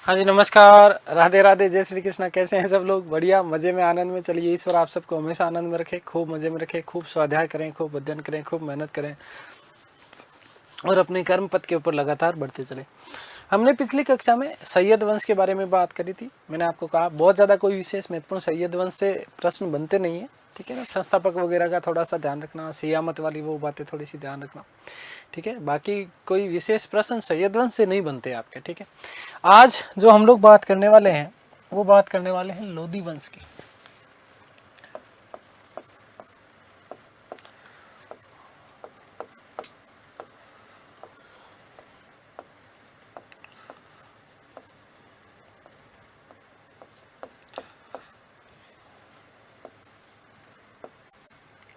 हाँ जी, नमस्कार, राधे राधे, जय श्री कृष्णा। कैसे हैं सब लोग? बढ़िया, मजे में, आनंद में। चलिए, ईश्वर आप सबको हमेशा आनंद में रखे, खूब मजे में रखे, खूब स्वाध्याय करें, खूब अध्ययन करें, खूब मेहनत करें और अपने कर्म पथ के ऊपर लगातार बढ़ते चले। हमने पिछली कक्षा में सैयद वंश के बारे में बात करी थी। मैंने आपको कहा बहुत ज़्यादा कोई विशेष महत्वपूर्ण सैयद वंश से प्रश्न बनते नहीं है, ठीक है ना। संस्थापक वगैरह का थोड़ा सा ध्यान रखना, सियामत वाली वो बातें थोड़ी सी ध्यान रखना, ठीक है। बाकी कोई विशेष प्रश्न सैयद वंश से नहीं बनते आपके, ठीक है। आज जो हम लोग बात करने वाले हैं वो बात करने वाले हैं लोदी वंश की।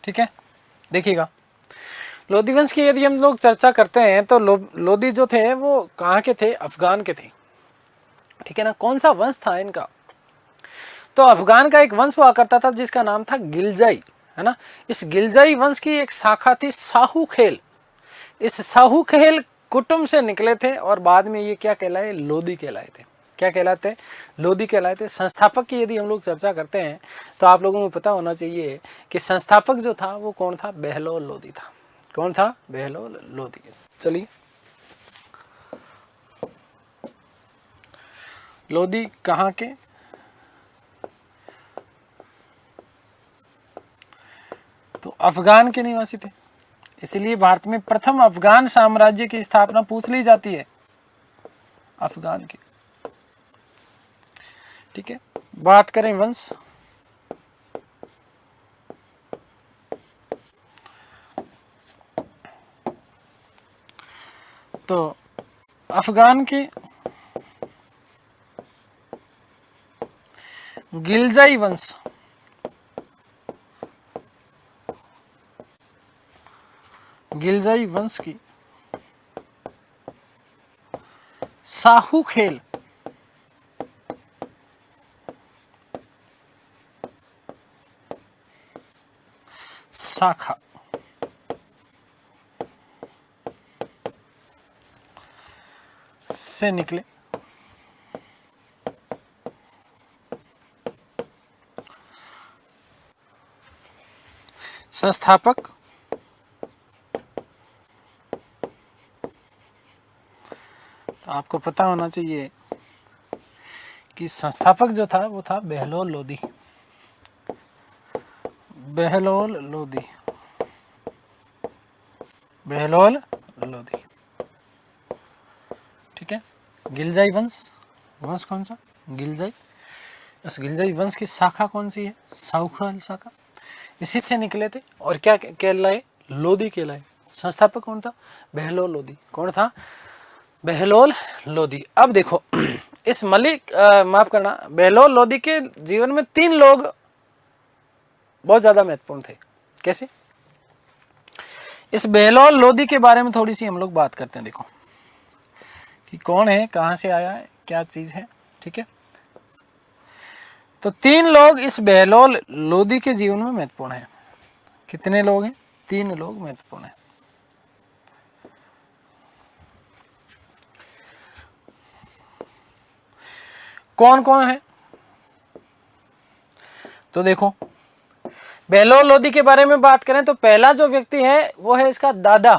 ठीक है, देखिएगा, लोदी वंश की यदि हम लोग चर्चा करते हैं तो लोदी जो थे वो कहाँ के थे? अफगान के थे, ठीक है ना। कौन सा वंश था इनका? तो अफगान का एक वंश हुआ करता था जिसका नाम था गिलजाई, है ना। इस गिलजाई वंश की एक शाखा थी साहू खेल। इस साहू खेल कुटुंब से निकले थे और बाद में ये क्या कहलाए? लोदी कहलाए थे। क्या कहलाते? लोदी कहलाए थे। संस्थापक की यदि हम लोग चर्चा करते हैं तो आप लोगों को पता होना चाहिए कि संस्थापक जो था वो कौन था? बहलोल लोदी था। कौन था? बहलोल लोदी। चलिए, लोदी कहाँ के? तो अफगान के निवासी थे। इसलिए भारत में प्रथम अफगान साम्राज्य की स्थापना पूछ ली जाती है, अफगान की, ठीक है। बात करें वंश, तो अफगान के गिलजाई वंश, गिलजाई वंश की साहू खेल शाखा से निकले। संस्थापक तो आपको पता होना चाहिए कि संस्थापक जो था वो था बहलोल लोदी। बहलोल लोदी, बहलोल लोदी, ठीक है। गिलजाई वंश, वंश कौन सा? गिलजाई। इस गिलजाई वंश की शाखा कौन सी है? साहूखेल शाखा। इसी से निकले थे और क्या कहलाए? लोदी कहलाए। संस्थापक कौन था? बहलोल लोदी। कौन था? बहलोल लोदी। अब देखो, इस मलिक माफ करना, बहलोल लोदी के जीवन में 3 लोग बहुत ज्यादा महत्वपूर्ण थे। कैसे? इस बहलोल लोदी के बारे में थोड़ी सी हम लोग बात करते हैं। देखो कि कौन है, कहां से आया है, क्या चीज है, ठीक है। तो 3 लोग इस बहलोल लोदी के जीवन में महत्वपूर्ण हैं। कितने लोग हैं? 3 लोग महत्वपूर्ण हैं। कौन कौन है? तो देखो, बहलोल लोदी के बारे में बात करें तो पहला जो व्यक्ति है वो है इसका दादा।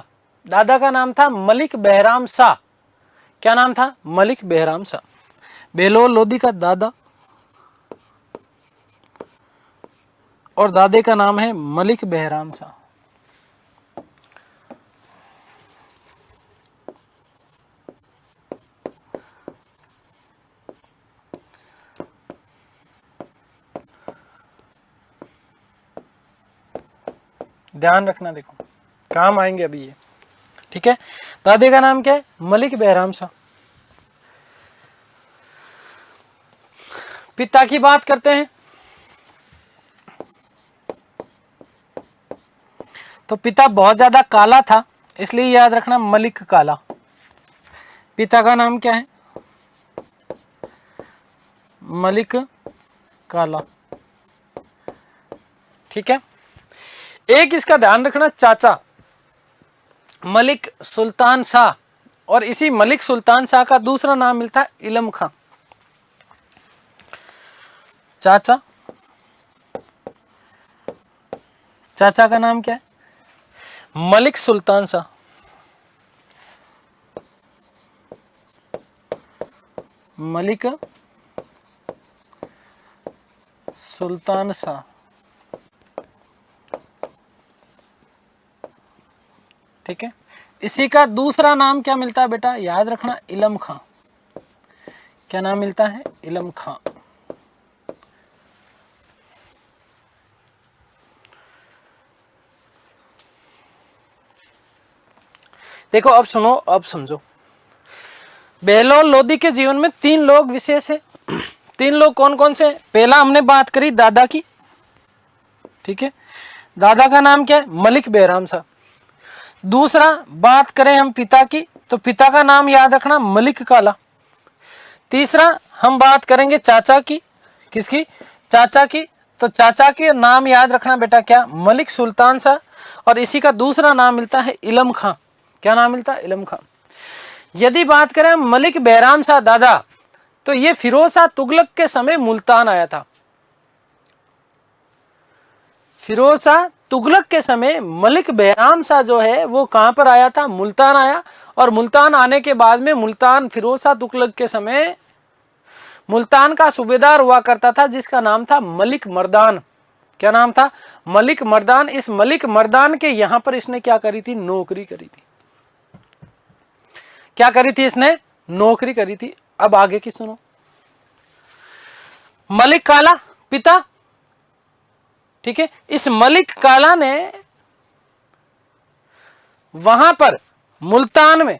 दादा का नाम था मलिक बहराम शाह। क्या नाम था? मलिक बहराम शाह। बहलोल लोदी का दादा और दादे का नाम है मलिक बहराम शाह। ध्यान रखना, देखो काम आएंगे अभी ये, ठीक है। दादे का नाम क्या है? मलिक बहराम शाह। पिता की बात करते हैं तो पिता बहुत ज्यादा काला था, इसलिए याद रखना मलिक काला। पिता का नाम क्या है? मलिक काला, ठीक है। एक इसका ध्यान रखना, चाचा मलिक सुल्तान शाह, और इसी मलिक सुल्तान शाह का दूसरा नाम मिलता है इलम खां। चाचा, चाचा का नाम क्या है? मलिक सुल्तान शाह। मलिक सुल्तान शाह, ठीक है। इसी का दूसरा नाम क्या मिलता है बेटा, याद रखना, इलम खां। क्या नाम मिलता है? इलम खां। देखो अब सुनो, अब समझो। बहलोल लोदी के जीवन में 3 लोग विशेष है। 3 लोग कौन कौन से? पहला हमने बात करी दादा की, ठीक है। दादा का नाम क्या है? मलिक बैराम शाह। दूसरा बात करें हम पिता की, तो पिता का नाम याद रखना, मलिक काला। तीसरा हम बात करेंगे चाचा की, किसकी? चाचा की। तो चाचा के नाम याद रखना बेटा, क्या? मलिक सुल्तान शाह। और इसी का दूसरा नाम मिलता है इलम खां। क्या नाम मिलता है? इलम खां। यदि बात करें मलिक बैराम शाह दादा, तो ये फिरोज शाह तुगलक के समय मुल्तान आया था। फिरोज शाह तुगलक के समय मलिक बैराम शाह जो है वो कहां पर आया था? मुल्तान आया। और मुल्तान आने के बाद में मुल्तान फिरोज शाह तुगलक के समय मुल्तान का सूबेदार हुआ करता था, जिसका नाम था मलिक मर्दान। क्या नाम था? मलिक मर्दान। इस मलिक मर्दान के यहां पर इसने क्या करी थी? नौकरी करी थी। क्या करी थी इसने? नौकरी करी थी। अब आगे की सुनो। मलिक काला पिता, ठीक है। इस मलिक काला ने वहां पर मुल्तान में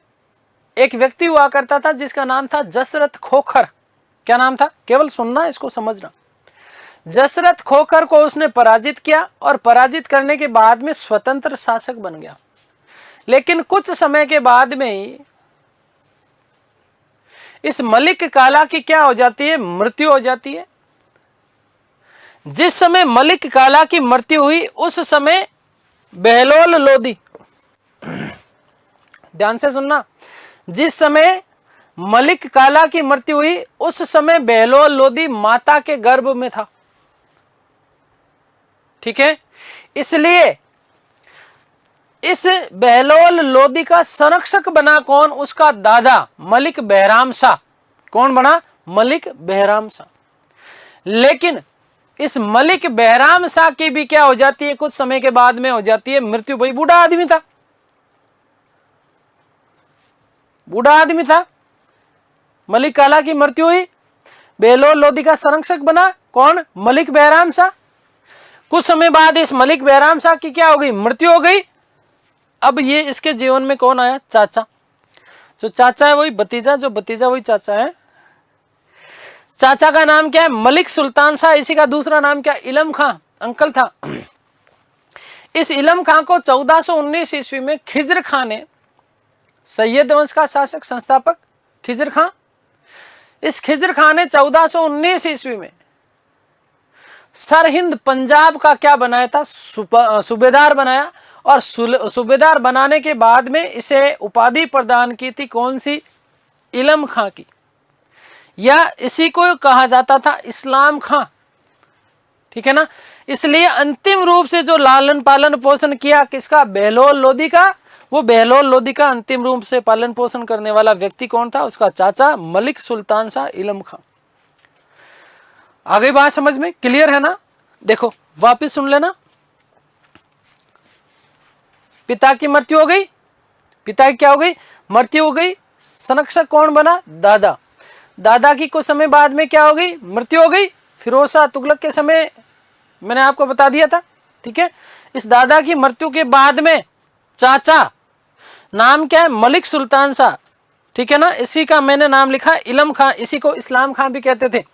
एक व्यक्ति हुआ करता था, जिसका नाम था जसरत खोखर। क्या नाम था? केवल सुनना, इसको समझना। जसरत खोखर को उसने पराजित किया और पराजित करने के बाद में स्वतंत्र शासक बन गया। लेकिन कुछ समय के बाद में ही इस मलिक काला की क्या हो जाती है? मृत्यु हो जाती है। जिस समय मलिक काला की मृत्यु हुई उस समय बहलोल लोदी, ध्यान से सुनना, जिस समय मलिक काला की मृत्यु हुई उस समय बहलोल लोदी माता के गर्भ में था, ठीक है। इसलिए इस बहलोल लोदी का संरक्षक बना कौन? उसका दादा मलिक बैराम शाह। कौन बना? मलिक बैराम शाह। लेकिन इस मलिक बैराम शाह की भी क्या हो जाती है? कुछ समय के बाद में हो जाती है मृत्यु। भाई बूढ़ा आदमी था, बूढ़ा आदमी था, मलिक काला की मृत्यु हुई, बहलोल लोदी का संरक्षक बना कौन? मलिक बैराम शाह। कुछ समय बाद इस मलिक बैराम शाह की क्या हो गई? मृत्यु हो गई। अब ये इसके जीवन में कौन आया? चाचा। जो चाचा है वही भतीजा, जो भतीजा वही चाचा है। चाचा का नाम क्या है? मलिक सुल्तान शाह। इसी का दूसरा नाम क्या? इलम खां, अंकल था। इस इलम खां को 1419 ईस्वी में खिजर खां ने, सैयद वंश का शासक संस्थापक खिजर खां, इस खिजर खां ने 1419 ईस्वी में सरहिंद पंजाब का क्या बनाया था? सूबेदार बनाया। और सूबेदार बनाने के बाद में इसे उपाधि प्रदान की थी कौन सी? इलम खां की, या इसी को कहा जाता था इस्लाम खां, ठीक है ना। इसलिए अंतिम रूप से जो लालन पालन पोषण किया किसका? बहलोल लोदी का। वो बहलोल लोदी का अंतिम रूप से पालन पोषण करने वाला व्यक्ति कौन था? उसका चाचा मलिक सुल्तान शाह इलम खां। आगे बात समझ में क्लियर है ना? देखो वापिस सुन लेना। पिता की मृत्यु हो गई, पिता की क्या हो गई? मृत्यु हो गई। संरक्षक कौन बना? दादा। दादा की कुछ समय बाद में क्या हो गई? मृत्यु हो गई। फिरोज शाह तुगलक के समय मैंने आपको बता दिया था, ठीक है। इस दादा की मृत्यु के बाद में चाचा, नाम क्या है? मलिक सुल्तान शाह, ठीक है ना। इसी का मैंने नाम लिखा इलम खां, इसी को इस्लाम खां भी कहते थे।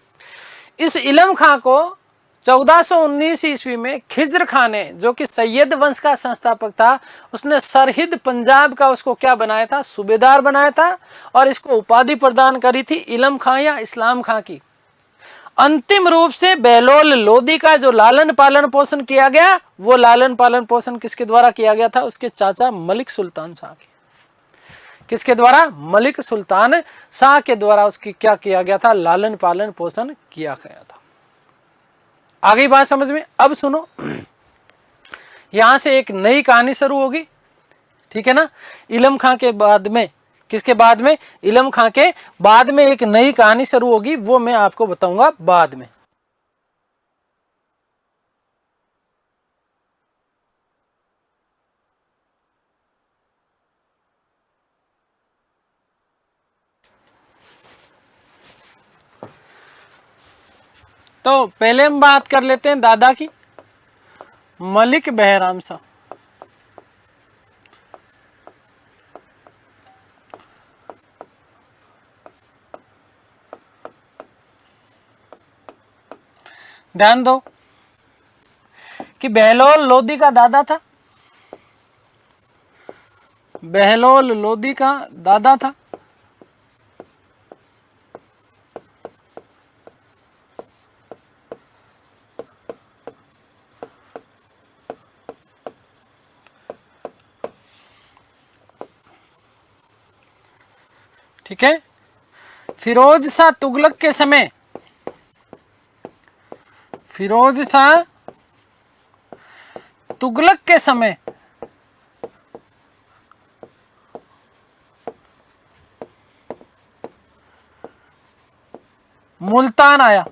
इस इलम खां को 1419 ईस्वी में खिजर खां ने, जो कि सैयद वंश का संस्थापक था, उसने सरहिंद पंजाब का उसको क्या बनाया था? सूबेदार बनाया था। और इसको उपाधि प्रदान करी थी इलम खां या इस्लाम खां की। अंतिम रूप से बहलोल लोदी का जो लालन पालन पोषण किया गया, वो लालन पालन पोषण किसके द्वारा किया गया था? उसके चाचा मलिक सुल्तान शाह के। किसके द्वारा? मलिक सुल्तान शाह के द्वारा उसकी क्या किया गया था? लालन पालन पोषण किया गया था। आगे बात समझ में। अब सुनो, यहां से एक नई कहानी शुरू होगी, ठीक है ना। इलम खां के बाद में, किसके बाद में, इलम खां के बाद में एक नई कहानी शुरू होगी, वो मैं आपको बताऊंगा बाद में। तो पहले हम बात कर लेते हैं दादा की, मलिक बहराम शाह। ध्यान दो कि बहलोल लोदी का दादा था, बहलोल लोदी का दादा था। ठीक है। फिरोज शाह तुगलक के समय, फिरोज शाह तुगलक के समय मुल्तान आया।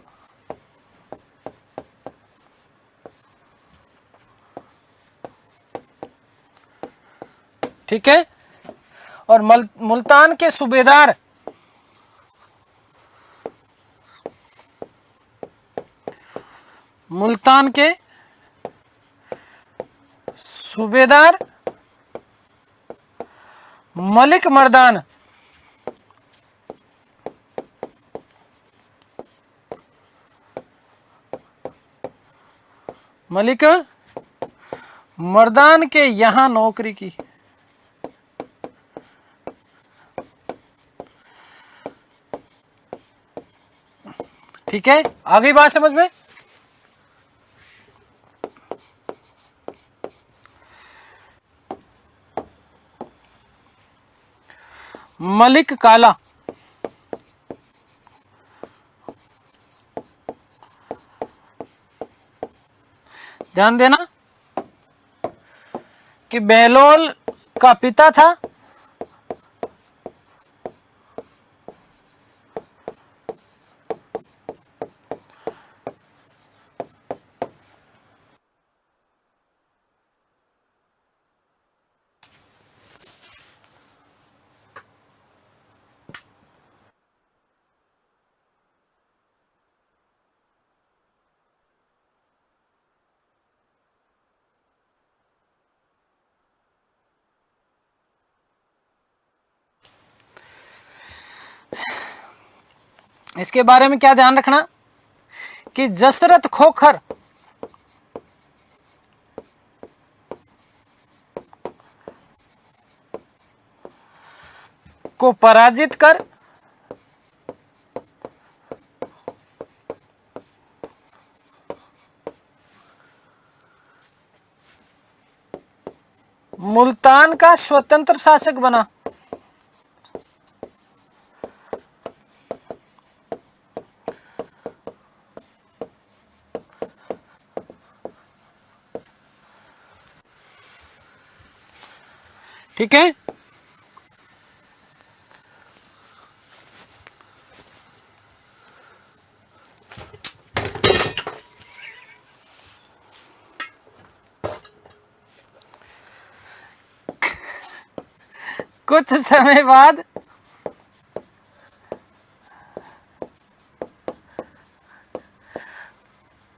ठीक है। और मुल्तान के सूबेदार मुल्तान के सूबेदार मलिक मर्दान, मलिक मर्दान के यहां नौकरी की। ठीक है, आगे बात समझ में। मलिक काला, ध्यान देना कि बहलोल का पिता था इसके बारे में क्या ध्यान रखना कि जसरत खोखर को पराजित कर मुल्तान का स्वतंत्र शासक बना। ठीक है। कुछ समय बाद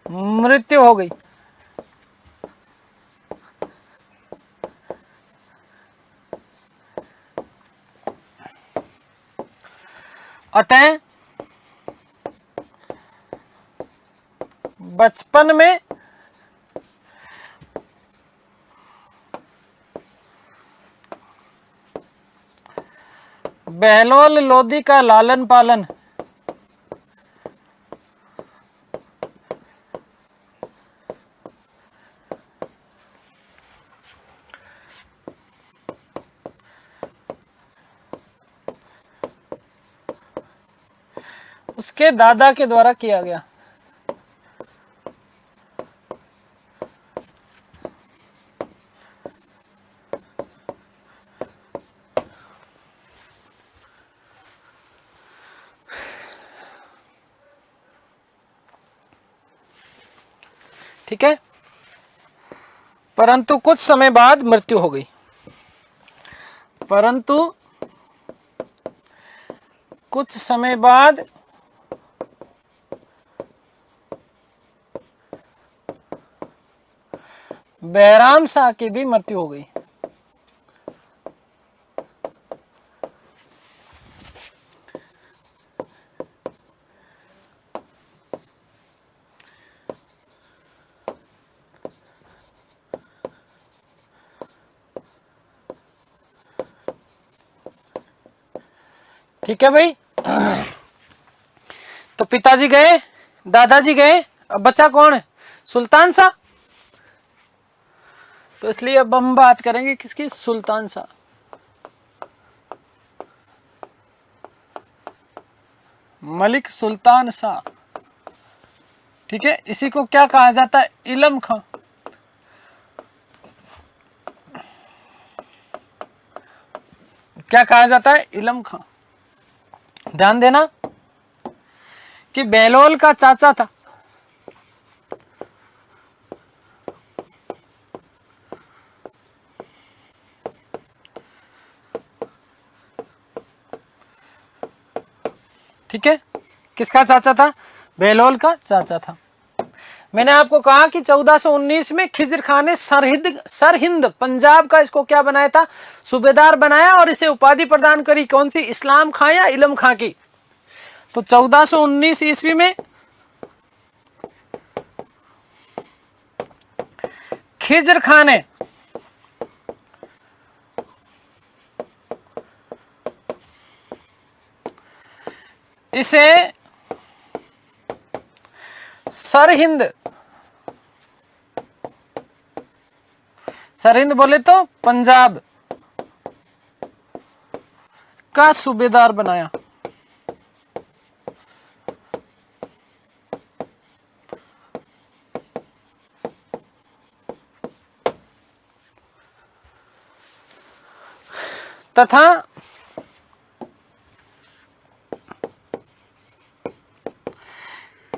मृत्यु हो गई। अतः बचपन में बहलोल लोदी का लालन पालन उसके दादा के द्वारा किया गया। ठीक है, परंतु कुछ समय बाद मृत्यु हो गई। परंतु कुछ समय बाद बैराम शाह की भी मृत्यु हो गई। ठीक है भाई। तो पिताजी गए, दादाजी गए, अब बच्चा कौन है? सुल्तान शाह। तो इसलिए अब हम बात करेंगे किसकी? सुल्तान शाह। मलिक सुल्तान शाह। ठीक है, इसी को क्या कहा जाता है? इलम खां। क्या कहा जाता है? इलम खां। ध्यान देना कि बहलोल का चाचा था। ठीक है, किसका चाचा था? बहलोल का चाचा था। मैंने आपको कहा कि 1419 में खिजर खान ने सरहिंद पंजाब का इसको क्या बनाया था? सूबेदार बनाया और इसे उपाधि प्रदान करी। कौन सी? इस्लाम खां या इलम खां की। तो 1419 ईस्वी में खिजर खान ने इसे सरहिंद, सरहिंद बोले तो पंजाब का सूबेदार बनाया। तथा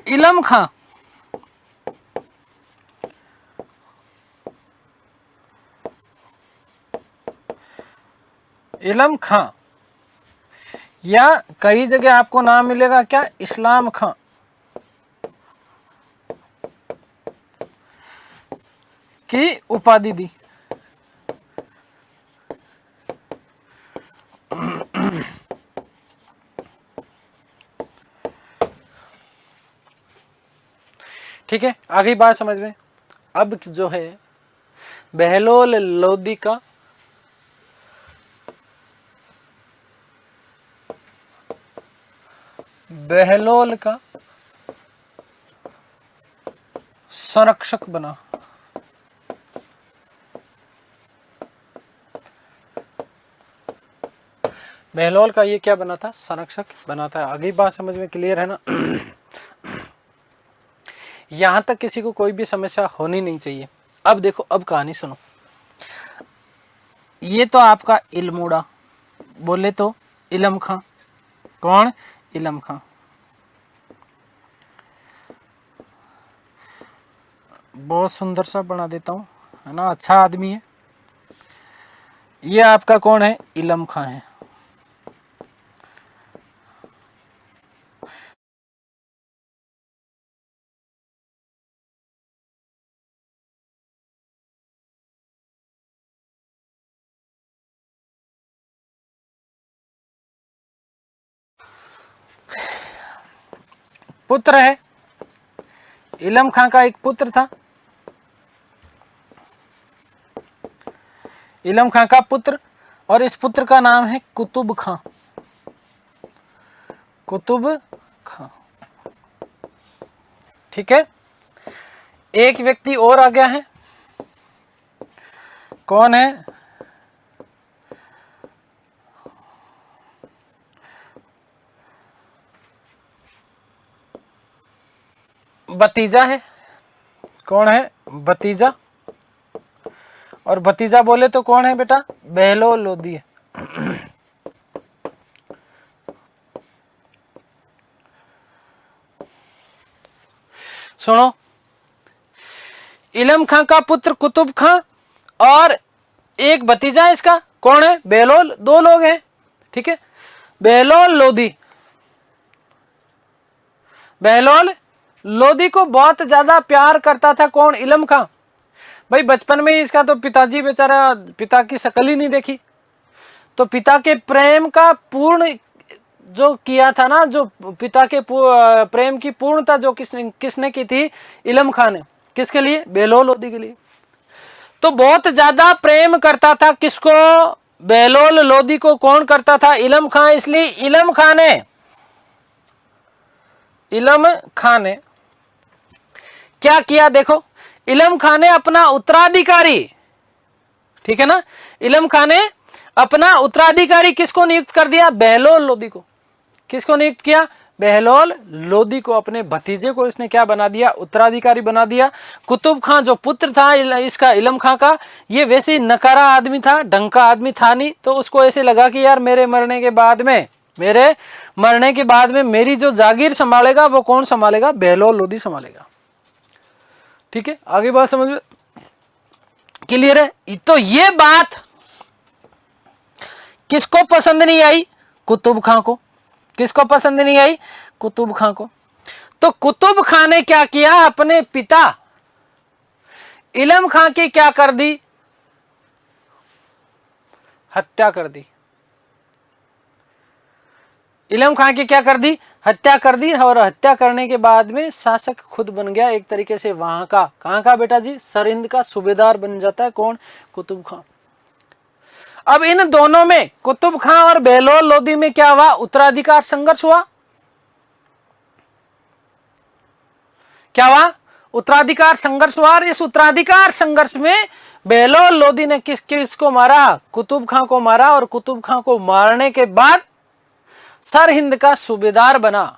इलम खां या कई जगह आपको नाम मिलेगा क्या? इस्लाम खां। की उपाधि दी। ठीक है, आगे बात समझ में। अब जो है बहलोल लोदी का संरक्षक बना। बहलोल का ये क्या बना था? संरक्षक बना था। आगे बात समझ में क्लियर है ना? यहां तक किसी को कोई भी समस्या होनी नहीं चाहिए। अब देखो, अब कहानी सुनो। ये तो आपका इल्मोड़ा, बोले तो इलम खां। कौन? इलम खां। बहुत सुंदर सा बना देता हूं, है ना, अच्छा आदमी है। ये आपका कौन है? इलम खां है। पुत्र है, इलम खां का एक पुत्र था। इलम खां का पुत्र, और इस पुत्र का नाम है कुतुब खां। कुतुब खां। ठीक है, एक व्यक्ति और आ गया है। कौन है? भतीजा है। कौन है? भतीजा। और भतीजा बोले तो कौन है बेटा? बहलोल लोदी है। सुनो, इलम खां का पुत्र कुतुब खां और एक भतीजा इसका, कौन है? बेहलोल। दो लोग हैं, ठीक है। बेहलोल लोदी, बेहलोल लोदी को बहुत ज्यादा प्यार करता था कौन? इलम खां। भाई बचपन में ही इसका तो पिताजी बेचारा, पिता की शक्ल ही नहीं देखी, तो पिता के प्रेम का पूर्ण जो किया था ना, जो पिता के प्रेम की पूर्णता जो किसने किसने की थी? इलम खां ने। किसके लिए? बेहलोल लोदी के लिए। तो बहुत ज्यादा प्रेम करता था किसको? बेहलोल लोदी को। कौन करता था? इलम खां। इसलिए इलम खां ने क्या किया? देखो, इलम खां ने अपना उत्तराधिकारी, ठीक है ना, इलम खां ने अपना उत्तराधिकारी किसको नियुक्त कर दिया? बेहलोल लोदी को। किसको नियुक्त किया? बेहलोल लोदी को। अपने भतीजे को इसने क्या बना दिया? उत्तराधिकारी बना दिया। कुतुब खां जो पुत्र था इसका, इलम खां का, ये वैसे ही नकारा आदमी था, ढंग का आदमी था नहीं, तो उसको ऐसे लगा कि यार मेरे मरने के बाद में मेरी जो जागीर संभालेगा वो कौन संभालेगा? बेहलोल लोदी संभालेगा। ठीक है, आगे बात समझ में क्लियर है? तो ये बात किसको पसंद नहीं आई? कुतुब खां को। किसको पसंद नहीं आई? कुतुब खां को। तो कुतुब खां ने क्या किया? अपने पिता इलम खां की क्या कर दी? हत्या कर दी। इलम खां की क्या कर दी? हत्या कर दी। और हत्या करने के बाद में शासक खुद बन गया एक तरीके से वहां का, कहां का बेटा जी? सरहिंद का सूबेदार बन जाता है कौन? कुतुब खां। अब इन दोनों में, कुतुब खां और बेहलोल लोदी में क्या हुआ? उत्तराधिकार संघर्ष हुआ। क्या हुआ? उत्तराधिकार संघर्ष हुआ। और इस उत्तराधिकार संघर्ष में बेहलोल लोदी ने किसको मारा? कुतुब खां को मारा। और कुतुब खां को मारने के बाद सरहिंद का सूबेदार बना।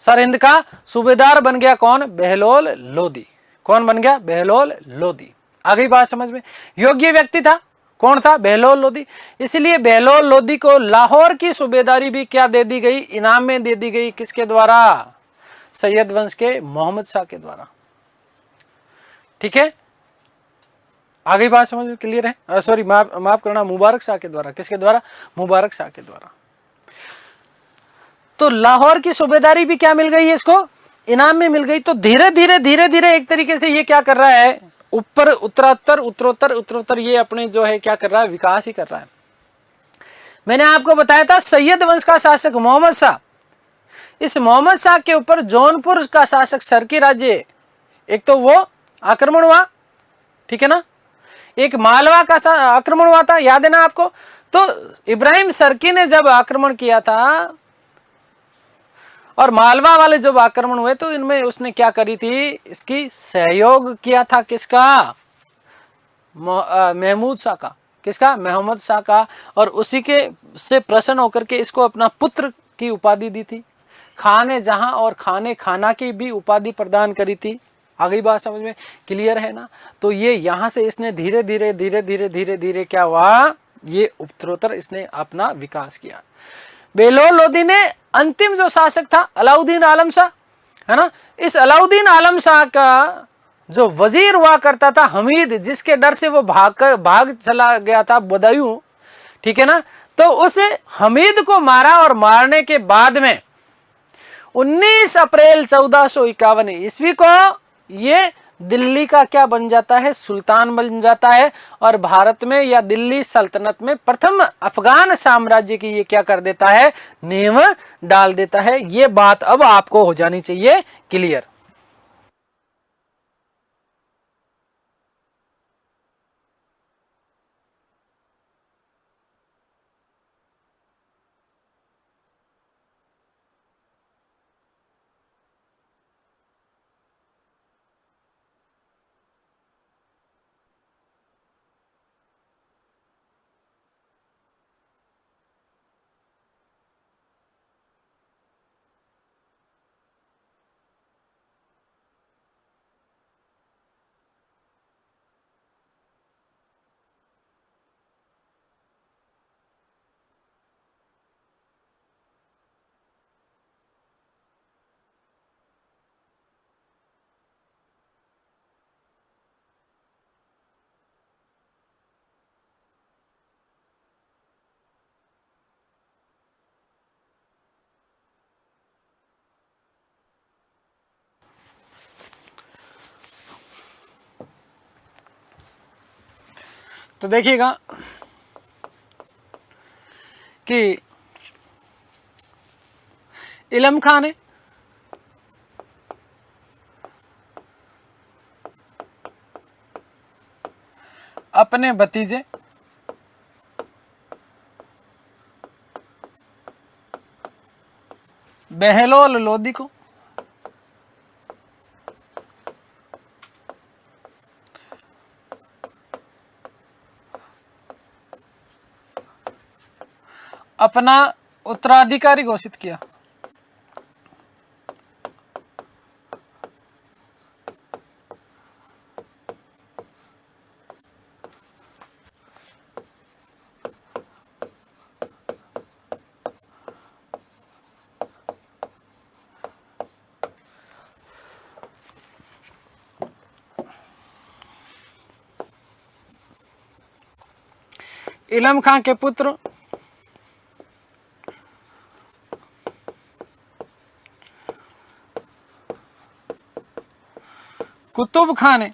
सरहिंद का सूबेदार बन गया कौन? बेहलोल लोदी। कौन बन गया? बेहलोल लोदी। आ गई बात समझ में? योग्य व्यक्ति था। कौन था? बेहलोल लोदी। इसलिए बेहलोल लोदी को लाहौर की सूबेदारी भी क्या दे दी गई? इनाम में दे दी गई। किसके द्वारा? सैयद वंश के मोहम्मद शाह के द्वारा। ठीक है, आ गई बात समझ में? क्लियर है? सॉरी, माफ करना, मुबारक शाह के द्वारा। किसके द्वारा? मुबारक शाह के द्वारा। तो लाहौर की सूबेदारी भी क्या मिल गई? इसको इनाम में मिल गई। तो धीरे धीरे एक तरीके से ये क्या कर रहा है? ऊपर उत्तरोत्तर ये अपने जो है क्या कर रहा है? विकास ही कर रहा है। मैंने आपको बताया था सैयद वंश का शासक मोहम्मद शाह, इस मोहम्मद शाह के ऊपर जौनपुर का शासक सरकी राज्य, एक तो वो आक्रमण हुआ, ठीक है ना, एक मालवा का आक्रमण हुआ था, याद है ना आपको? तो इब्राहिम सरकी ने जब आक्रमण किया था और मालवा वाले जब आक्रमण हुए तो इनमें उसने क्या करी थी? इसकी सहयोग किया था। किसका? महमूद शाह का। किसका? मोहम्मद शाह का। और उसी के से प्रसन्न होकर के इसको अपना पुत्र की उपाधि दी थी। खाने जहां और खाने खाना की भी उपाधि प्रदान करी थी। आ गई बात समझ में? क्लियर है ना? तो ये यहां से इसने धीरे धीरे क्या हुआ? ये उत्तरोत्तर इसने अपना विकास किया। बेहलोल लोदी ने अंतिम जो शासक था अलाउद्दीन आलम शाह, है ना, इस अलाउद्दीन आलम शाह का जो वजीर हुआ करता था हमीद, जिसके डर से वो भाग चला गया था बदायूं, ठीक है ना, तो उस हमीद को मारा। और मारने के बाद में 19 अप्रैल 1451 ईस्वी को ये दिल्ली का क्या बन जाता है? सुल्तान बन जाता है। और भारत में या दिल्ली सल्तनत में प्रथम अफगान साम्राज्य की ये क्या कर देता है? नींव डाल देता है। ये बात अब आपको हो जानी चाहिए क्लियर। तो देखिएगा कि इलम खां ने अपने भतीजे बहलोल लोदी को अपना उत्तराधिकारी घोषित किया। इलम खां के पुत्र कुतुब खां ने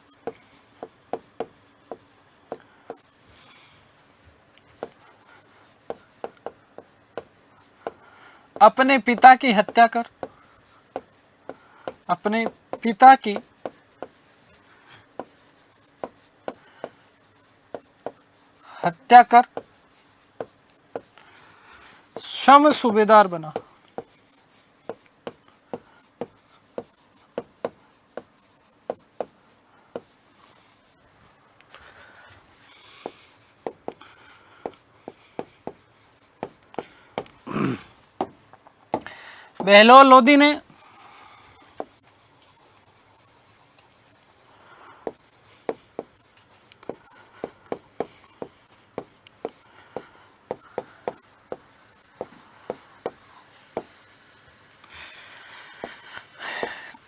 अपने पिता की हत्या कर स्वयं सूबेदार बना। बहलोल लोदी ने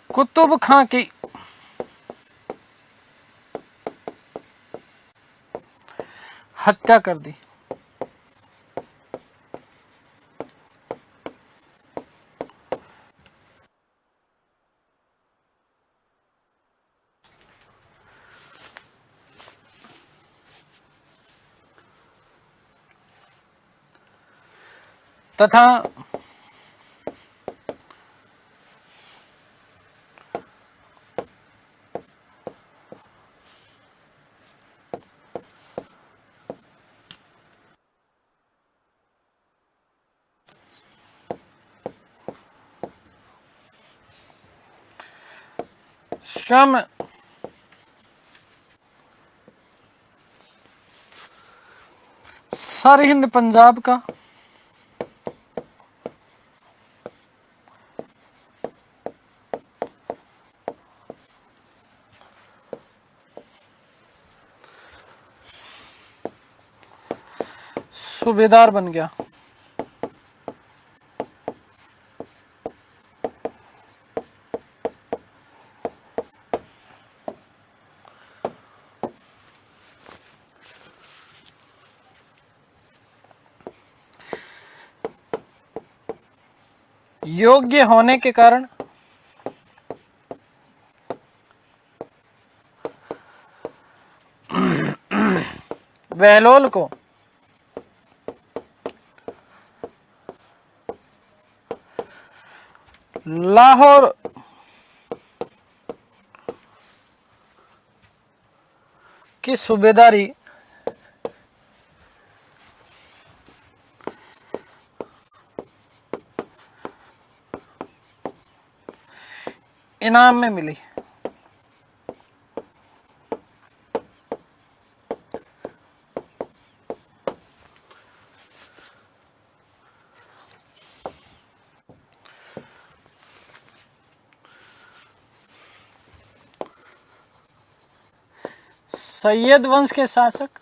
कुतुब खां की हत्या कर दी। तथा स्वयं सरहिंद पंजाब का सूबेदार बन गया। योग्य होने के कारण बहलोल को लाहौर की सूबेदारी इनाम में मिली। सैयद वंश के शासक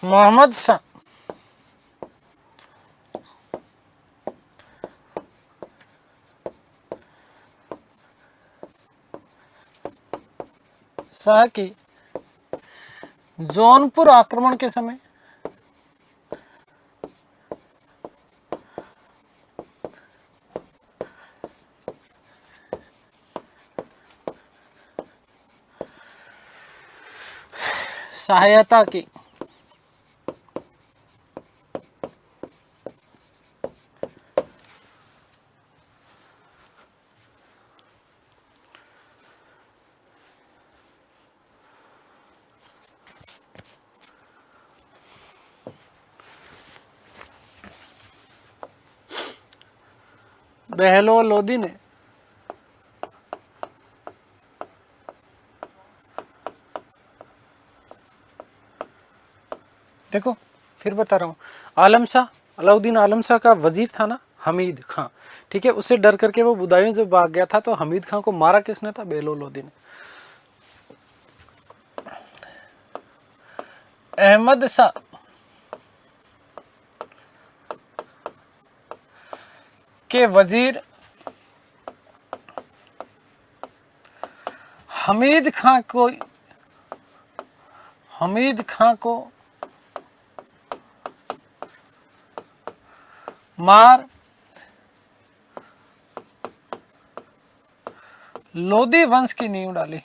मोहम्मद शाह की जौनपुर आक्रमण के समय सहायता की। बहलोल लोदी ने देखो फिर बता रहा हूँ, आलम शाह, अलाउद्दीन आलम शाह का वजीर था ना हमीद खां, ठीक है, उससे डर करके वो बुदायूं जब भाग गया था तो हमीद खां को मारा किसने था? बहलोल लोदी ने। अहमद शाह के वजीर हमीद खां को मार लोदी वंश की नींव डाली।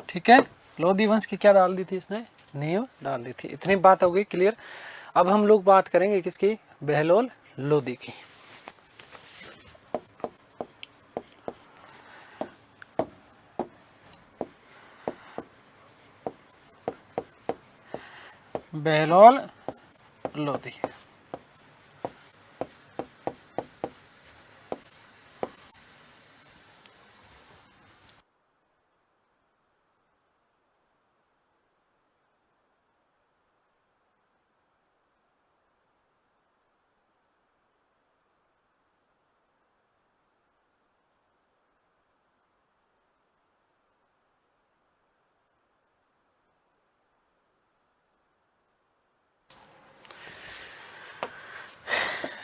ठीक है, लोदी वंश की क्या डाल दी थी इसने? नींव डाल दी थी। इतनी बात हो गई क्लियर। अब हम लोग बात करेंगे किसकी? बहलोल लोदी की। बहलोल लोदी।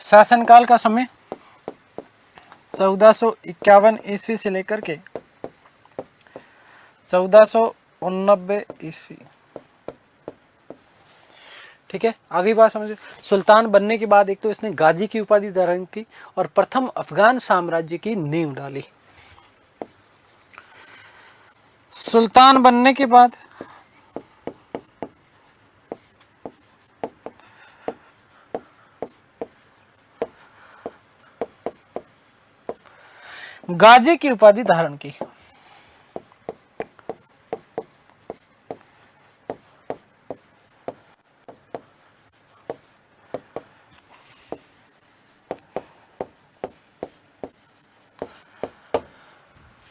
शासनकाल का समय 1451 ईस्वी से लेकर के 1489 ईस्वी। ठीक है, आगे बात समझिए। सुल्तान बनने के बाद एक तो इसने गाजी की उपाधि धारण की और प्रथम अफगान साम्राज्य की नींव डाली। सुल्तान बनने के बाद गाजी की उपाधि धारण की।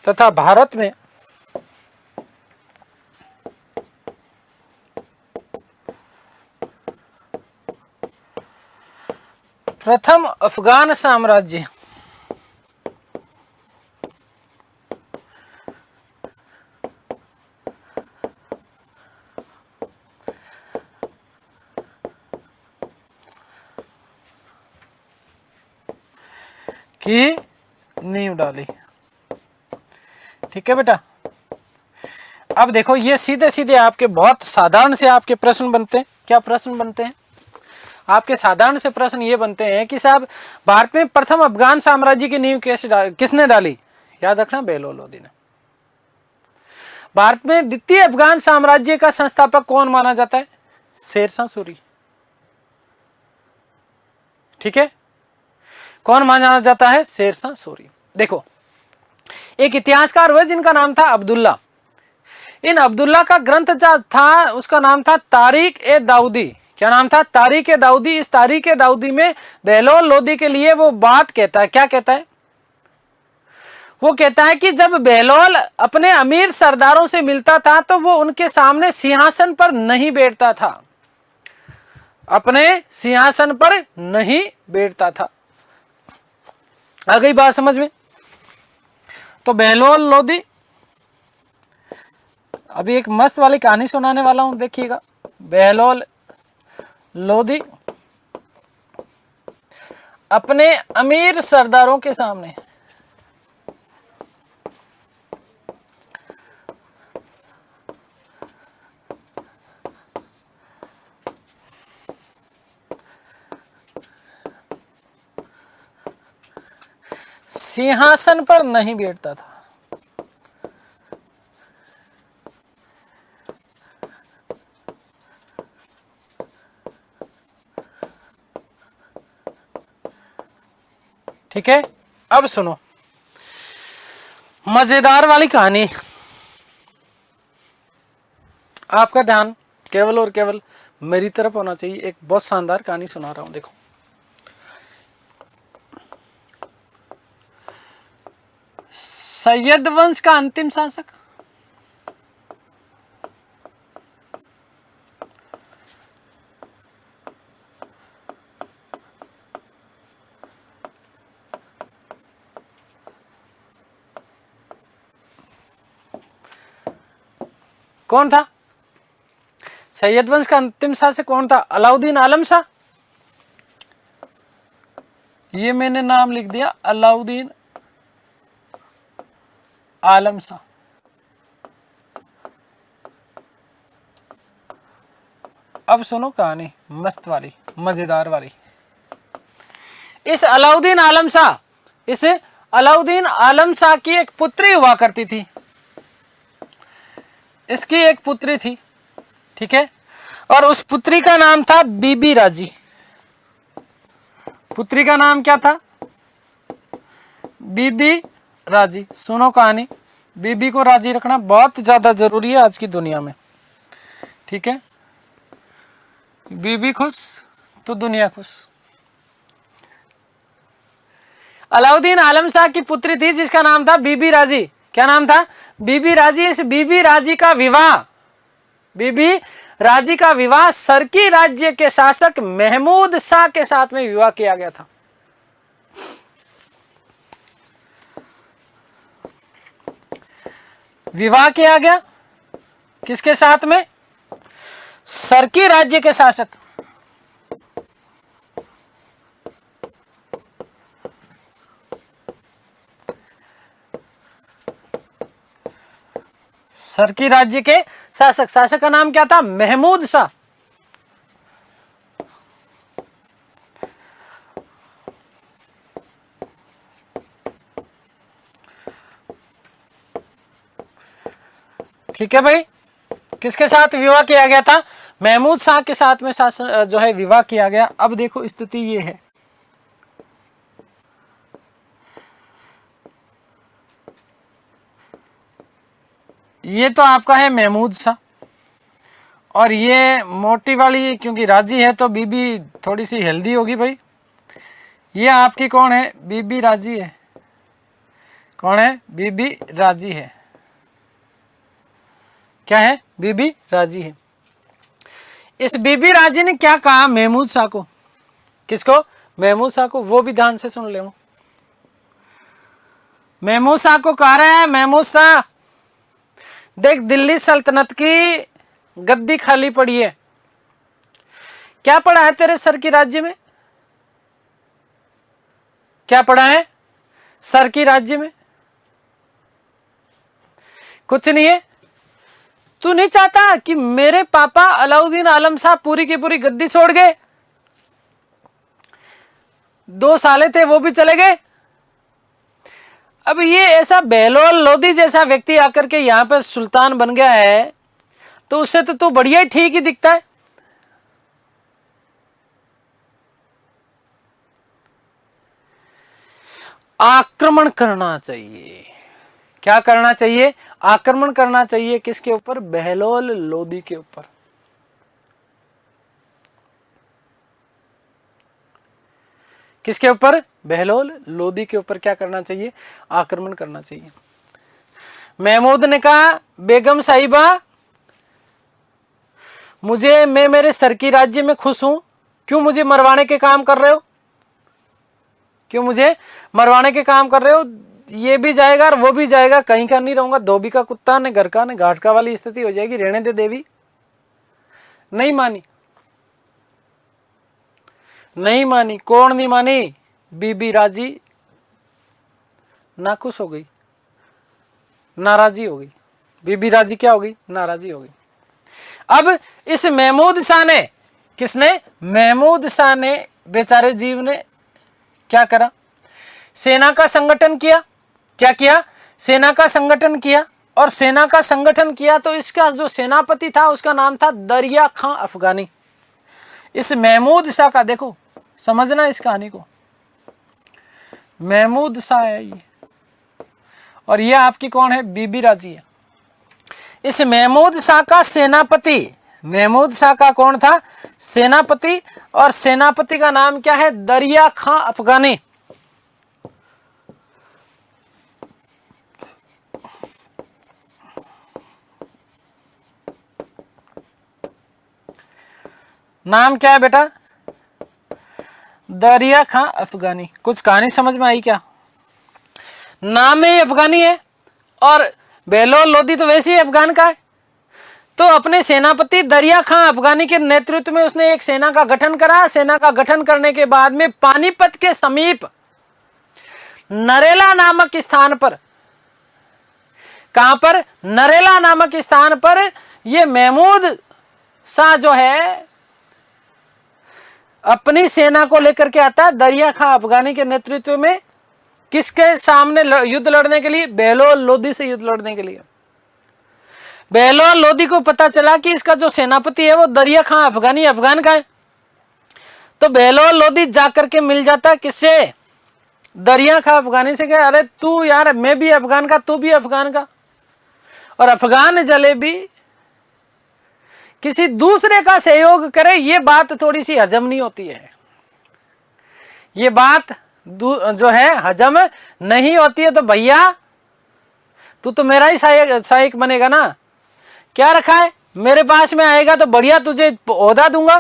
तथा भारत में प्रथम अफगान साम्राज्य की नींव डाली। ठीक है बेटा, अब देखो ये सीधे सीधे आपके बहुत साधारण से आपके प्रश्न बनते हैं। क्या प्रश्न बनते हैं आपके? साधारण से प्रश्न ये बनते हैं कि साहब भारत में प्रथम अफगान साम्राज्य की नींव किसने डाली? याद रखना, बहलोल लोदी ने। भारत में द्वितीय अफगान साम्राज्य का संस्थापक कौन माना जाता है? शेरशाह सूरी। ठीक है, कौन माना जाता है? शेरशाह सूरी। देखो, एक इतिहासकार हुए जिनका नाम था अब्दुल्ला। इन अब्दुल्ला का ग्रंथ जो था उसका नाम था तारीख ए दाऊदी। क्या नाम था? तारीख ए दाऊदी। इस तारीख ए दाऊदी में बहलोल लोदी के लिए वो बात कहता है। क्या कहता है? वो कहता है कि जब बहलोल अपने अमीर सरदारों से मिलता था तो वो उनके सामने सिंहासन पर नहीं बैठता था, अपने सिंहासन पर नहीं बैठता था। आ गई बात समझ में? तो बहलोल लोदी, अभी एक मस्त वाली कहानी सुनाने वाला हूं, देखिएगा। बहलोल लोदी अपने अमीर सरदारों के सामने सिंहासन पर नहीं बैठता था। ठीक है, अब सुनो मजेदार वाली कहानी। आपका ध्यान केवल और केवल मेरी तरफ होना चाहिए। एक बहुत शानदार कहानी सुना रहा हूं, देखो। सैयद वंश का अंतिम शासक कौन था? सैयद वंश का अंतिम शासक कौन था? अलाउद्दीन आलम शाह। ये मैंने नाम लिख दिया, अलाउद्दीन आलम शाह। अब सुनो कहानी मस्त वाली, मजेदार वाली। इस अलाउद्दीन आलम शाह की एक पुत्री हुआ करती थी। इसकी एक पुत्री थी, ठीक है, और उस पुत्री का नाम था बीबी राजी। पुत्री का नाम क्या था? बीबी राजी। सुनो कहानी, बीबी को राजी रखना बहुत ज्यादा जरूरी है आज की दुनिया में, ठीक है। बीबी खुश तो दुनिया खुश। अलाउद्दीन आलम शाह की पुत्री थी जिसका नाम था बीबी राजी। क्या नाम था? बीबी राजी। इस बीबी राजी का विवाह सर्की राज्य के शासक महमूद शाह के साथ में विवाह किया गया था। विवाह किया गया किसके साथ में? सर्की राज्य के शासक सर्की राज्य के शासक का नाम क्या था? महमूद शाह। ठीक है भाई, किसके साथ विवाह किया गया था? महमूद शाह के साथ में जो है विवाह किया गया। अब देखो स्थिति ये है, ये तो आपका है महमूद शाह, और ये मोटी वाली क्योंकि राजी है तो बीबी थोड़ी सी हेल्दी होगी भाई। ये आपकी कौन है? बीबी राजी है। कौन है? बीबी राजी है। क्या है? बीबी राजी है। इस बीबी राजी ने क्या कहा महमूद शाह को? किसको? महमूद शाह को। वो भी ध्यान से सुन ले। महमूद शाह को कह रहा है, महमूद शाह देख, दिल्ली सल्तनत की गद्दी खाली पड़ी है। क्या पड़ा है तेरे सर की राज्य में? क्या पड़ा है सर की राज्य में? कुछ नहीं है। तू नहीं चाहता कि मेरे पापा अलाउद्दीन आलम शाह पूरी की पूरी गद्दी छोड़ गए? 2 साले थे वो भी चले गए। अब ये ऐसा बहलोल लोधी जैसा व्यक्ति आकर के यहां पर सुल्तान बन गया है, तो उससे तो तू बढ़िया ही ठीक ही दिखता है। आक्रमण करना चाहिए। क्या करना चाहिए? आक्रमण करना चाहिए। किसके ऊपर? बहलोल लोधी के ऊपर। किसके ऊपर? बहलोल लोधी के ऊपर क्या करना चाहिए? आक्रमण करना चाहिए। महमूद ने कहा, बेगम साहिबा मैं मेरे सर की राज्य में खुश हूं, क्यों मुझे मरवाने के काम कर रहे हो? क्यों मुझे मरवाने के काम कर रहे हो? ये भी जाएगा और वो भी जाएगा, कहीं का नहीं रहूंगा। धोबी का कुत्ता ने घर का ने घाट का वाली स्थिति हो जाएगी। रहने दे देवी। नहीं मानी। नहीं मानी। कौन नहीं मानी? बीबी राजी नाखुश हो गई, नाराजी हो गई। बीबी राजी क्या हो गई? नाराजी हो गई। अब इस महमूद शाह ने, किसने? महमूद शाह ने, बेचारे जीव ने क्या करा? सेना का संगठन किया। क्या किया? सेना का संगठन किया। और सेना का संगठन किया तो इसका जो सेनापति था उसका नाम था दरिया खां अफगानी। इस महमूद शाह का, देखो समझना इस कहानी को, महमूद शाह है ये, और ये आपकी कौन है? बीबी राजी है। इस महमूद शाह का सेनापति, महमूद शाह का कौन था? सेनापति। और सेनापति का नाम क्या है? दरिया खां अफगानी। नाम क्या है बेटा? दरिया खां अफगानी। कुछ कहानी समझ में आई क्या? नाम में ही अफगानी है, और बेहलोल लोदी तो वैसे ही अफगान का है। तो अपने सेनापति दरिया खां अफगानी के नेतृत्व में उसने एक सेना का गठन करा। सेना का गठन करने के बाद में पानीपत के समीप नरेला नामक स्थान पर, कहां पर? नरेला नामक स्थान पर यह महमूद शाह जो है अपनी सेना को लेकर के आता है दरिया खां अफगानी के नेतृत्व में। किसके सामने युद्ध लड़ने के लिए? बेहलोल लोदी से युद्ध लड़ने के लिए। बेहलोल लोदी को पता चला कि इसका जो सेनापति है वो दरिया खां अफगानी अफगान का है। तो बेहलोल लोदी जाकर के मिल जाता है किससे? दरिया खां अफगानी से। कहा अरे तू यार, मैं भी अफगान का, तू भी अफगान का। और अफगान जलेबी किसी दूसरे का सहयोग करे, ये बात थोड़ी सी हजम नहीं होती है। ये बात जो है हजम नहीं होती है। तो भैया तू तो मेरा ही सहायक बनेगा ना। क्या रखा है? मेरे पास में आएगा तो बढ़िया तुझे ओहदा दूंगा।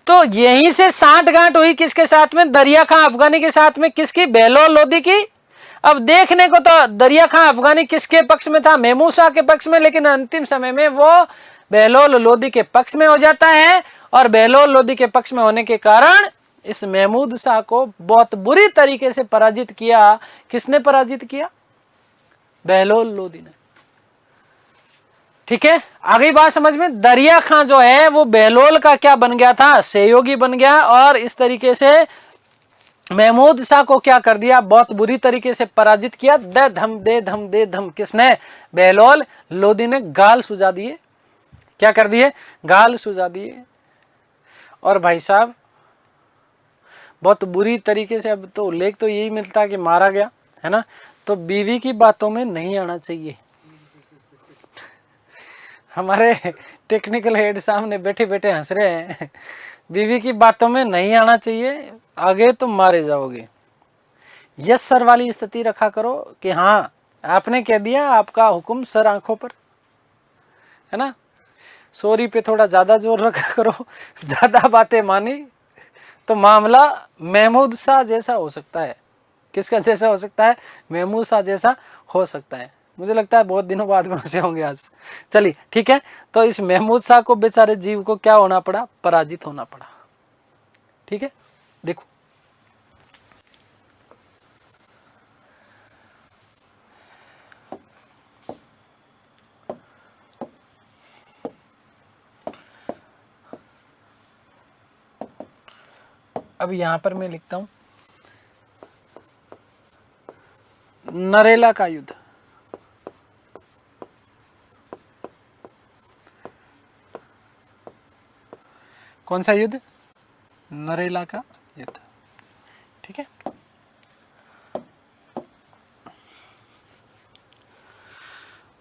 तो यहीं से सांठगांठ हुई किसके साथ में? दरिया खां अफगानी के साथ में। किसकी? बेहलोल लोदी की। अब देखने को तो दरिया खां अफगानी किसके पक्ष में था? महमूद शाह के पक्ष में, लेकिन अंतिम समय में वो बेहलोल लोदी के पक्ष में हो जाता है। और बेहलोल लोदी के पक्ष में होने के कारण इस महमूद शाह को बहुत बुरी तरीके से पराजित किया। किसने पराजित किया? बेहलोल लोदी ने। ठीक है, आ गई बात समझ में? दरिया खां जो है वो बेहलोल का क्या बन गया था? सहयोगी बन गया। और इस तरीके से महमूद शाह को क्या कर दिया? बहुत बुरी तरीके से पराजित किया। दे धम दे धम दे धम। किसने? बेहलोल लोदी ने गाल सुझा दिए। क्या कर दिए? गाल सुझा दिए। और भाई साहब बहुत बुरी तरीके से, अब तो उल्लेख तो यही मिलता है कि मारा गया, है ना। तो बीवी की बातों में नहीं आना चाहिए। हमारे टेक्निकल हेड सामने बैठे बैठे हंस रहे हैं। बीवी की बातों में नहीं आना चाहिए, आगे तुम मारे जाओगे। यस सर वाली स्थिति रखा करो कि हाँ आपने कह दिया, आपका हुक्म सर आंखों पर, है ना। सॉरी पे थोड़ा ज्यादा जोर रखा करो। ज्यादा बातें मानी तो मामला महमूद शाह जैसा हो सकता है। किसका जैसा हो सकता है? महमूद शाह जैसा हो सकता है। मुझे लगता है बहुत दिनों बाद में हंसे होंगे आज। चलिए ठीक है, तो इस महमूद शाह को बेचारे जीव को क्या होना पड़ा? पराजित होना पड़ा। ठीक है, देखो अब यहां पर मैं लिखता हूं नरेला का युद्ध। कौन सा युद्ध? नरेला का युद्ध। ठीक है,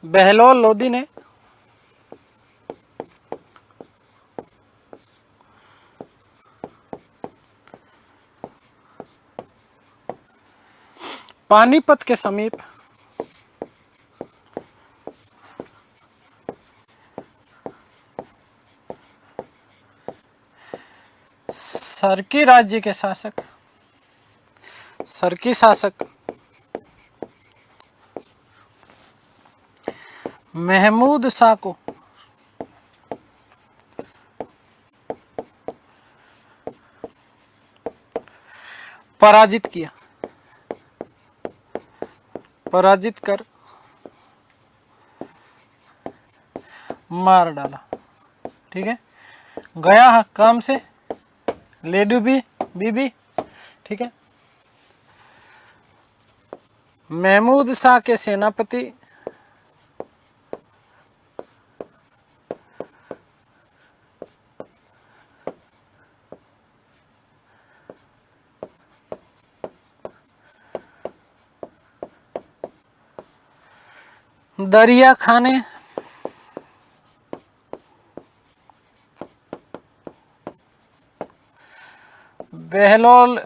बेहलोल लोदी ने पानीपत के समीप सरकी राज्य के शासक, सरकी शासक महमूद शाह को पराजित किया। पराजित कर मार डाला। ठीक है, गया काम से ले डूबी बीबी। ठीक है, महमूद शाह के सेनापति दरिया खाने बहलोल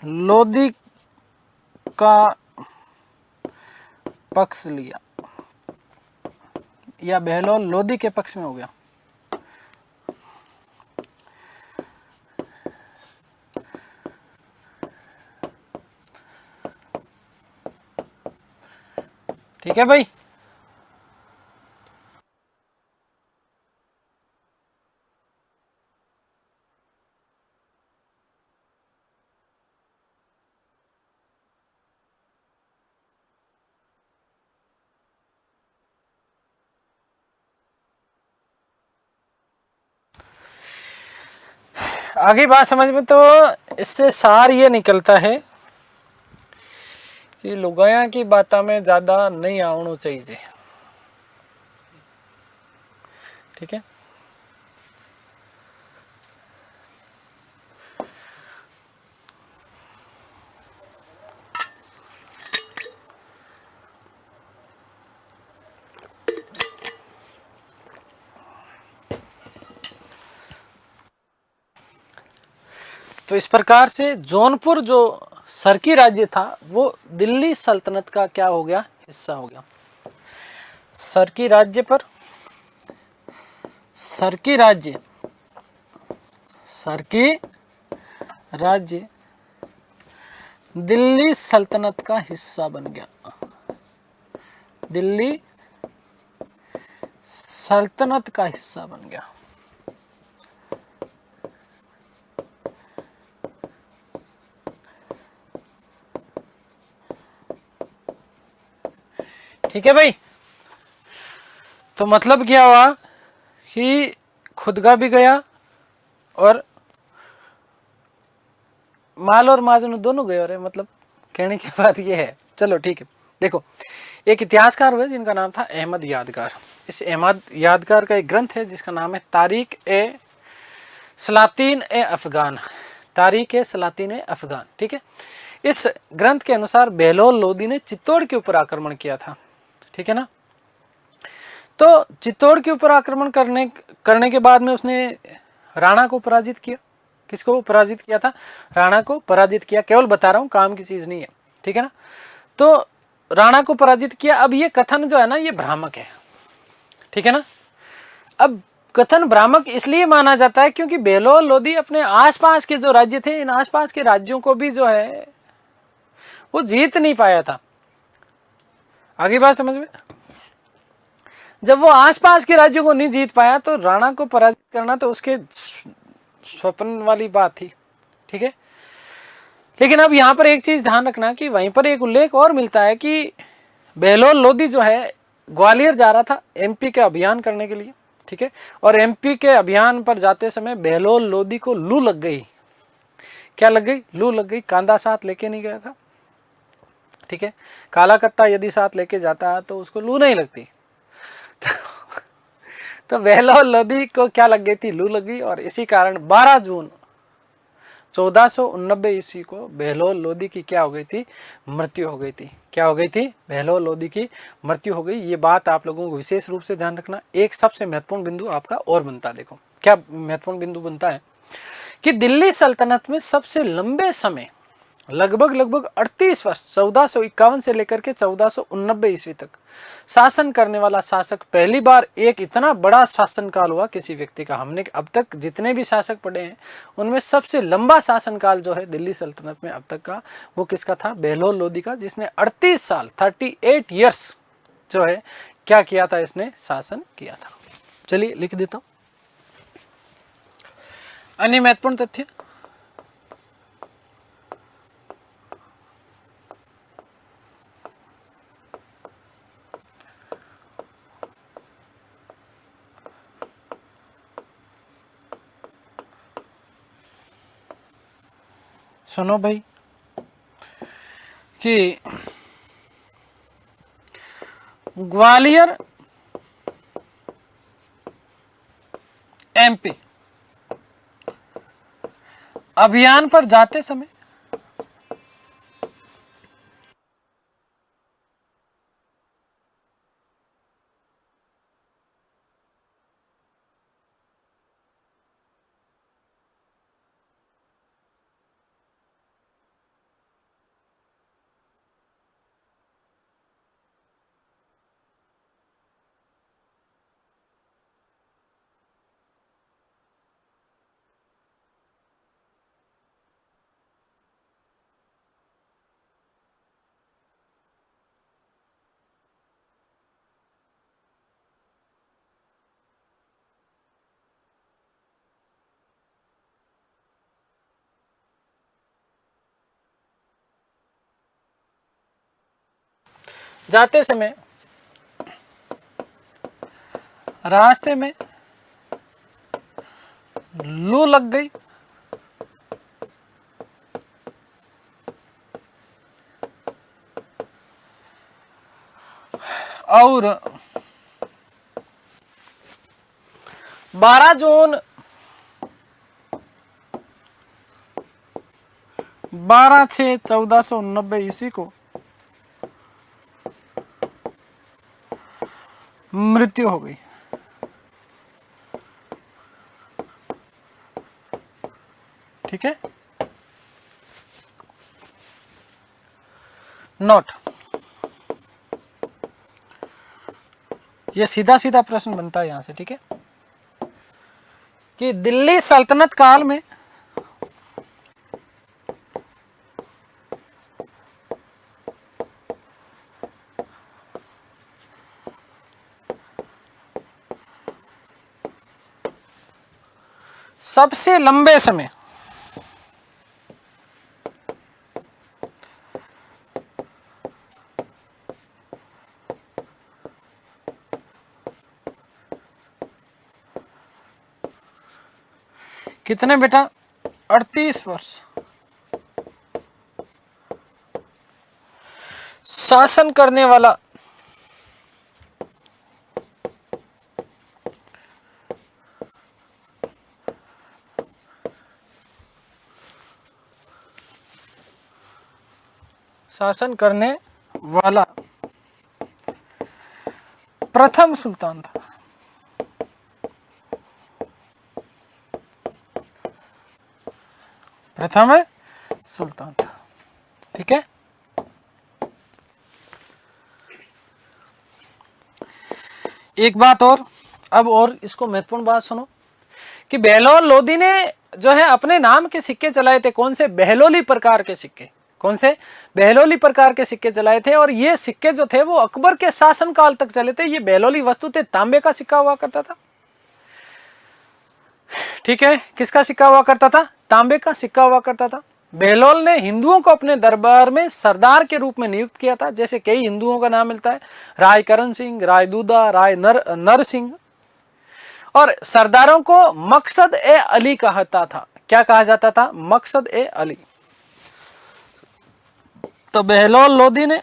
लोदी का पक्ष लिया, या बहलोल लोदी के पक्ष में हो गया। ठीक है भाई। आगे बात समझ में, तो इससे सार ये निकलता है कि लुगाया की बातों में ज्यादा नहीं आवना चाहिए। ठीक है। तो इस प्रकार से जौनपुर जो सरकी राज्य था वो दिल्ली सल्तनत का क्या हो गया, हिस्सा हो गया। सरकी राज्य पर सरकी राज्य दिल्ली सल्तनत का हिस्सा बन गया। दिल्ली सल्तनत का हिस्सा बन गया। ठीक है भाई। तो मतलब क्या हुआ कि खुदगा भी गया और माल और माजन दोनों गए। और मतलब कहने की बात ये है। चलो ठीक है। देखो, एक इतिहासकार हुए जिनका नाम था अहमद यादगार। इस अहमद यादगार का एक ग्रंथ है जिसका नाम है तारीख ए सलातीन ए अफगान। तारीख ए सलातीन ए अफगान। ठीक है। इस ग्रंथ के अनुसार बहलोल लोदी ने चित्तौड़ के ऊपर आक्रमण किया था। ठीक है ना। तो चित्तौड़ के ऊपर आक्रमण करने के बाद में उसने राणा को पराजित किया। किसको पराजित किया था? राणा को पराजित किया। केवल बता रहा हूं, काम की चीज नहीं है। ठीक है ना। तो राणा को पराजित किया। अब ये कथन जो है ना, ये भ्रामक है। ठीक है ना। अब कथन भ्रामक इसलिए माना जाता है क्योंकि बहलोल लोदी अपने आसपास के जो राज्य थे, इन आसपास के राज्यों को भी जो है वो जीत नहीं पाया था। आगे बात समझ में। जब वो आसपास के राज्यों को नहीं जीत पाया तो राणा को पराजित करना तो उसके स्वप्न वाली बात थी। ठीक है। लेकिन अब यहां पर एक चीज ध्यान रखना कि वहीं पर एक उल्लेख और मिलता है कि बहलोल लोदी जो है ग्वालियर जा रहा था एमपी के अभियान करने के लिए। ठीक है। और एमपी के अभियान पर जाते समय बहलोल लोदी को लू लग गई। क्या लग गई? लू लग गई। कांदा साथ लेके नहीं गया था। ठीक है। काला कत्ता यदि साथ लेके जाता तो उसको लू नहीं लगती। तो बहलोल लोदी को क्या लग गई थी? लू लग गई। और इसी कारण 12 जून 1489 ईस्वी को बहलोल लोदी की क्या हो गई थी? मृत्यु हो गई थी। क्या हो गई थी? बहलोल लोदी की मृत्यु हो गई। ये बात आप लोगों को विशेष रूप से ध्यान रखना। एक सबसे महत्वपूर्ण बिंदु आपका और बनता है। देखो क्या महत्वपूर्ण बिंदु बनता है कि दिल्ली सल्तनत में सबसे लंबे समय लगभग 38 वर्ष 1451 से लेकर के 1489 ईस्वी तक शासन करने वाला शासक, पहली बार एक इतना बड़ा शासनकाल हुआ किसी व्यक्ति का। हमने अब तक जितने भी शासक पढ़े हैं उनमें सबसे लंबा शासनकाल जो है दिल्ली सल्तनत में अब तक का, वो किसका था? बहलोल लोदी का, जिसने 38 साल 38 ईयर्स जो है क्या किया था? इसने शासन किया था। चलिए लिख देता हूं अन्य महत्वपूर्ण तथ्य। सुनो भाई कि ग्वालियर एमपी अभियान पर जाते समय रास्ते में लू लग गई और 12 जून 12/6/1490 ईस्वी को मृत्यु हो गई। ठीक है, नोट। ये सीधा सीधा प्रश्न बनता है यहां से। ठीक है, कि दिल्ली सल्तनत काल में सबसे लंबे समय कितने बेटा 38 वर्ष शासन करने वाला प्रथम सुल्तान था। प्रथम सुल्तान था। ठीक है, एक बात और इसको महत्वपूर्ण बात सुनो कि बहलोल लोदी ने जो है अपने नाम के सिक्के चलाए थे। कौन से? बहलोली प्रकार के सिक्के। कौन से? बहलोली प्रकार के सिक्के चलाए थे। और ये सिक्के जो थे वो अकबर के शासनकाल तक चले थे। ये बहलोली वस्तु थे, तांबे का सिक्का हुआ करता था। ठीक है, किसका सिक्का हुआ करता था? तांबे का सिक्का हुआ करता था। बहलोल ने हिंदुओं को अपने दरबार में सरदार के रूप में नियुक्त किया था। जैसे कई हिंदुओं का नाम मिलता है, राय करण सिंह, राय दूधा, राय नर सिंह। और सरदारों को मकसद ए अली कहता था। क्या कहा जाता था? मकसद ए अली। तो बहलोल लोदी ने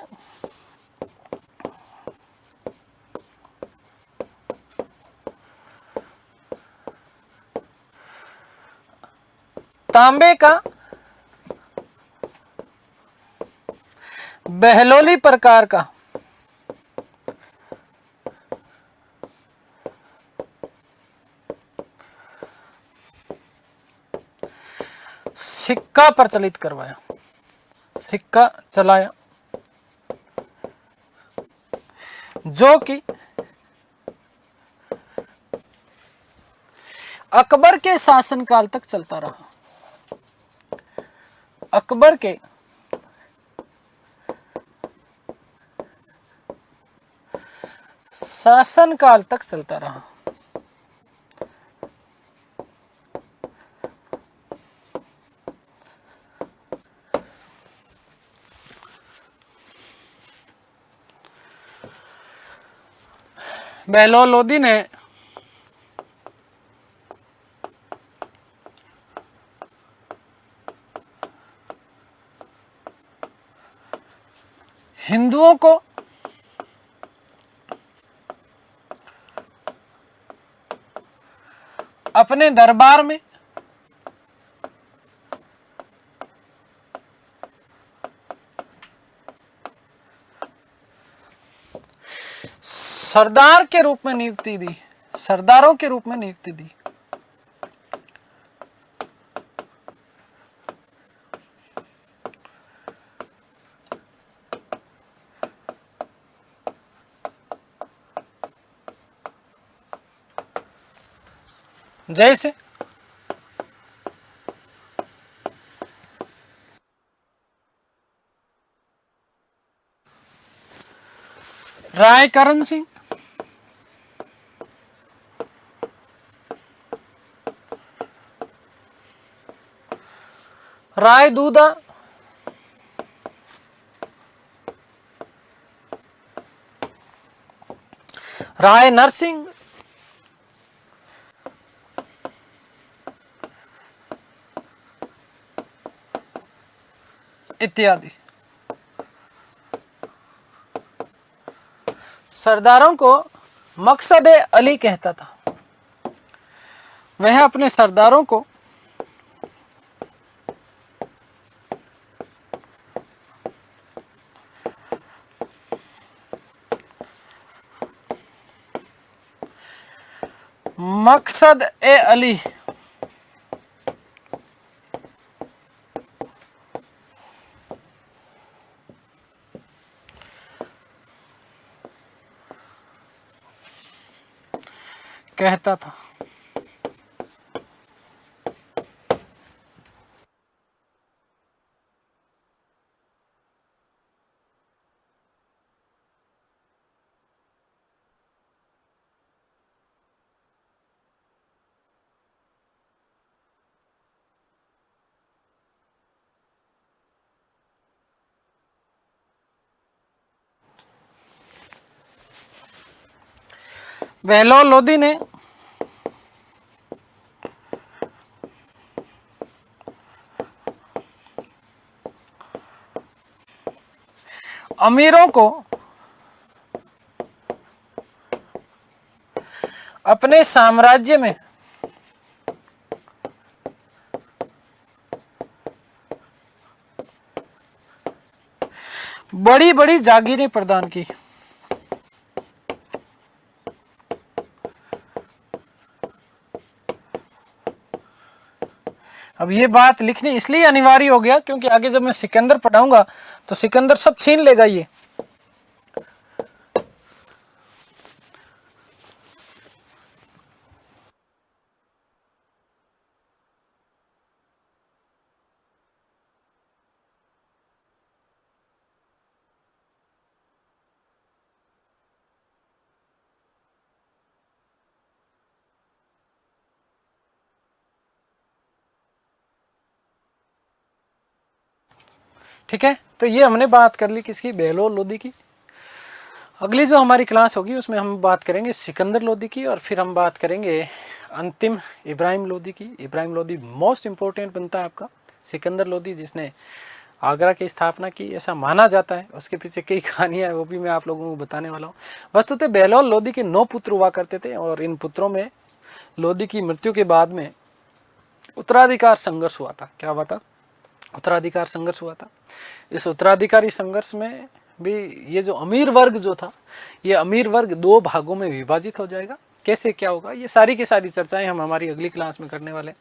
तांबे का बहलोली प्रकार का सिक्का प्रचलित करवाया, सिक्का चलाया, जो कि अकबर के शासनकाल तक चलता रहा। अकबर के शासनकाल तक चलता रहा। बहलोल लोदी ने अपने दरबार में सरदार के रूप में नियुक्ति दी, सरदारों के रूप में नियुक्ति दी। जैसे राय करण सिंह, राय दूधा, राय नरसिंह, इत्यादि। सरदारों को मकसद-ए अली कहता था। वह अपने सरदारों को मकसद-ए-अली कहता था। बहलोल लोदी ने अमीरों को अपने साम्राज्य में बड़ी बड़ी जागीरें प्रदान की। अब ये बात लिखनी इसलिए अनिवार्य हो गया क्योंकि आगे जब मैं सिकंदर पढ़ाऊंगा तो सिकंदर सब छीन लेगा ये। ठीक है, तो ये हमने बात कर ली किसकी, बहलोल लोदी की। अगली जो हमारी क्लास होगी उसमें हम बात करेंगे सिकंदर लोदी की और फिर हम बात करेंगे अंतिम इब्राहिम लोदी की। इब्राहिम लोदी मोस्ट इम्पोर्टेंट बनता है आपका। सिकंदर लोदी जिसने आगरा की स्थापना की ऐसा माना जाता है, उसके पीछे कई कहानियां है वो भी मैं आप लोगों को बताने वाला हूँ। वस्तुतः बहलोल लोदी के 9 पुत्र हुआ करते थे और इन पुत्रों में लोदी की मृत्यु के बाद में उत्तराधिकार संघर्ष हुआ था। क्या हुआ था? उत्तराधिकार संघर्ष हुआ था। इस उत्तराधिकारी संघर्ष में भी ये जो अमीर वर्ग जो था, ये अमीर वर्ग 2 भागों में विभाजित हो जाएगा। कैसे क्या होगा, ये सारी की सारी चर्चाएं हम हमारी अगली क्लास में करने वाले।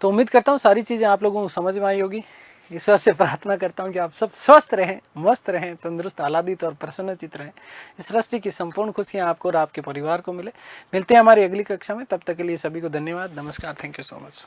तो उम्मीद करता हूँ सारी चीज़ें आप लोगों को समझ में आई होगी। ईश्वर से प्रार्थना करता हूँ कि आप सब स्वस्थ रहें, मस्त रहें, तंदुरुस्त, आह्लादित और प्रसन्नचित रहें। इस सृष्टि की संपूर्ण खुशियाँ आपको और आपके परिवार को मिले। मिलते हैं हमारी अगली कक्षा में, तब तक के लिए सभी को धन्यवाद, नमस्कार, थैंक यू सो मच।